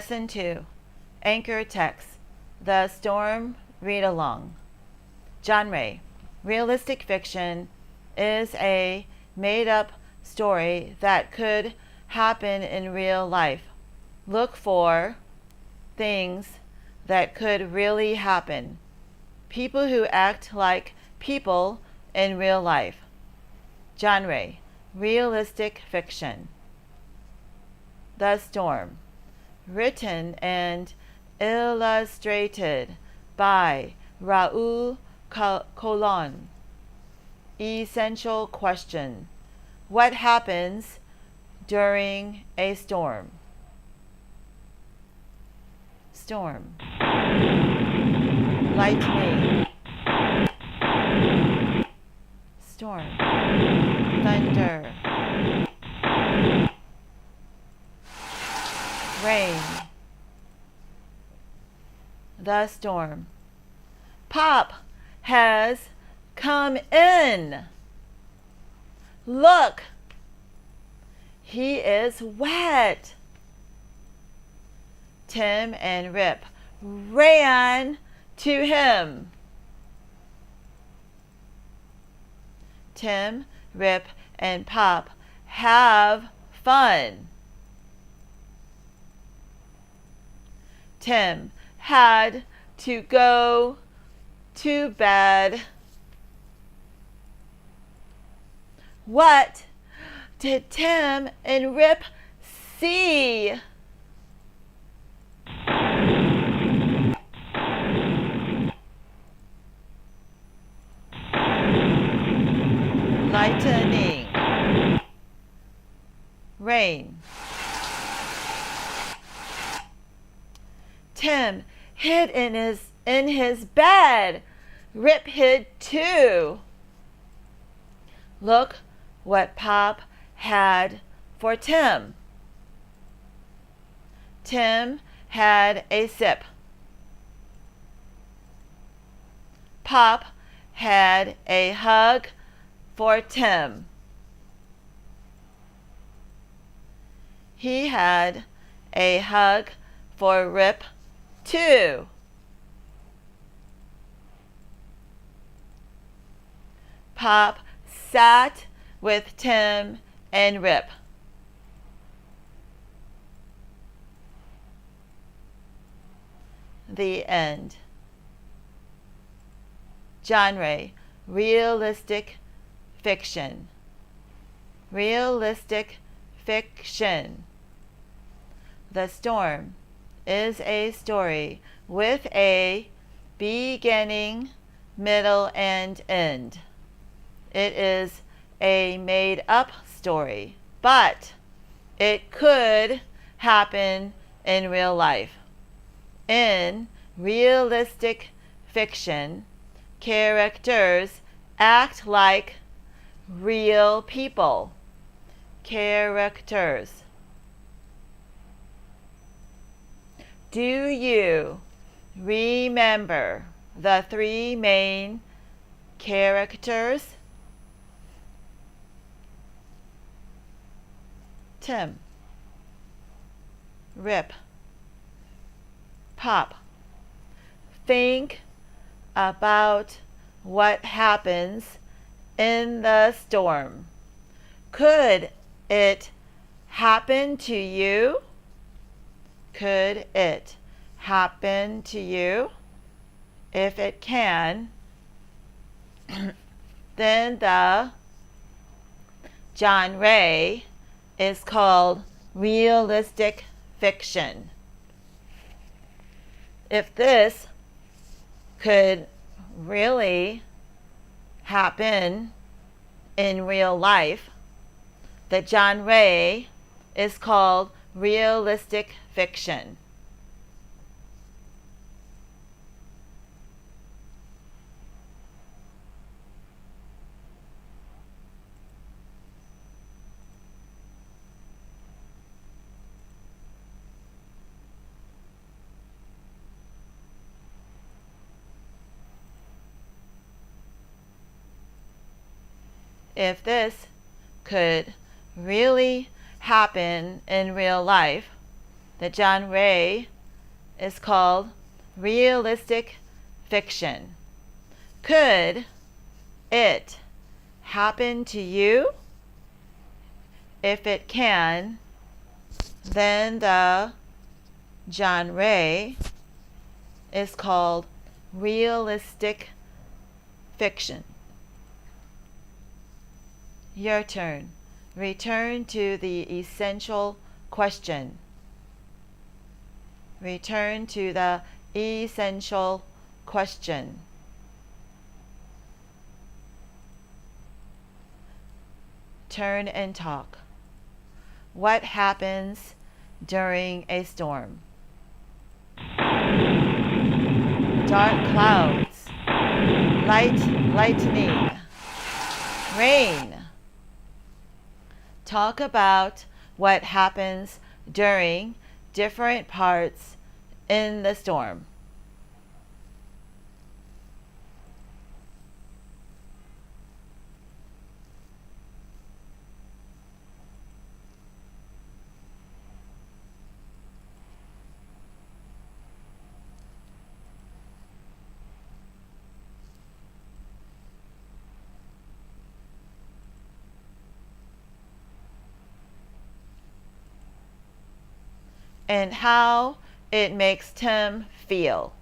Lesson 2. Anchor text. The Storm Read-Along. Genre. Realistic fiction is a made-up story that could happen in real life. Look for things that could really happen. People who act like people in real life. Genre. Realistic fiction. The Storm. Written and illustrated by Raul Colon. Essential question. What happens during a storm? Storm. Lightning. Storm. Thunder. Rain. The storm. Pop has come in. Look, he is wet. Tim and Rip ran to him. Tim, Rip, and Pop have fun. Tim had to go to bed. What did Tim and Rip see? Lightning. Rain. Tim hid in his bed. Rip hid too. Look what Pop had for Tim. Tim had a sip. Pop had a hug for Tim. He had a hug for Rip too. Pop sat with Tim and Rip. The end. Genre. Realistic fiction. Realistic fiction. The Storm is a story with a beginning, middle, and end. It is a made-up story, but it could happen in real life. In realistic fiction, characters act like real people. Characters. Do you remember the three main characters? Tim, Rip, Pop. Think about what happens in the storm. Could it happen to you? Could it happen to you? If it can, then the genre is called realistic fiction. If this could really happen in real life, the genre is called realistic fiction. If this could really happen in real life, The genre is called realistic fiction. Could it happen to you? If it can, then the genre is called realistic fiction. Your turn. Return to the essential question. Return to the essential question. Turn and talk. What happens during a storm? Dark clouds, lightning, rain. Talk about what happens during different parts in the storm. And how it makes Tim feel.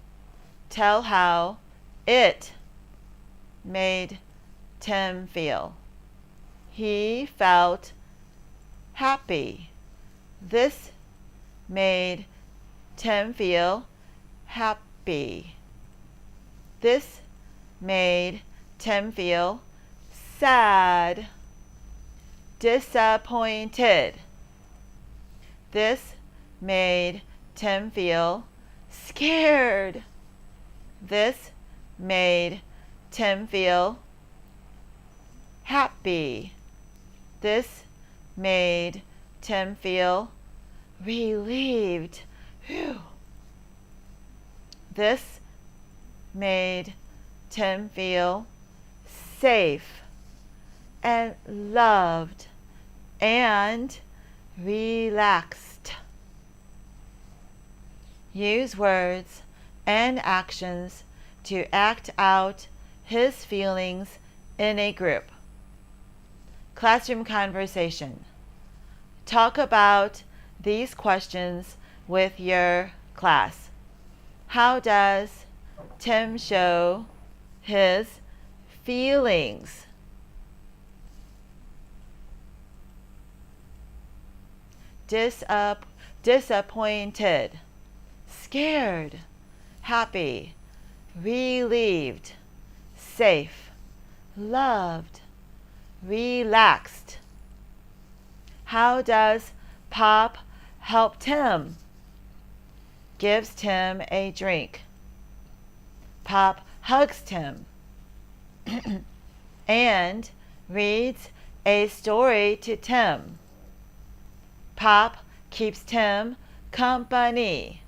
Tell how it made Tim feel. He felt happy. This made Tim feel happy. This made Tim feel sad, disappointed. This made Tim feel scared. This made Tim feel happy. This made Tim feel relieved. Whew. This made Tim feel safe and loved and relaxed. Use words and actions to act out his feelings in a group. Classroom conversation. Talk about these questions with your class. How does Tim show his feelings? Disappointed, scared, happy, relieved, safe, loved, relaxed. How does Pop help Tim? Gives Tim a drink. Pop hugs Tim and reads a story to Tim. Pop keeps Tim company.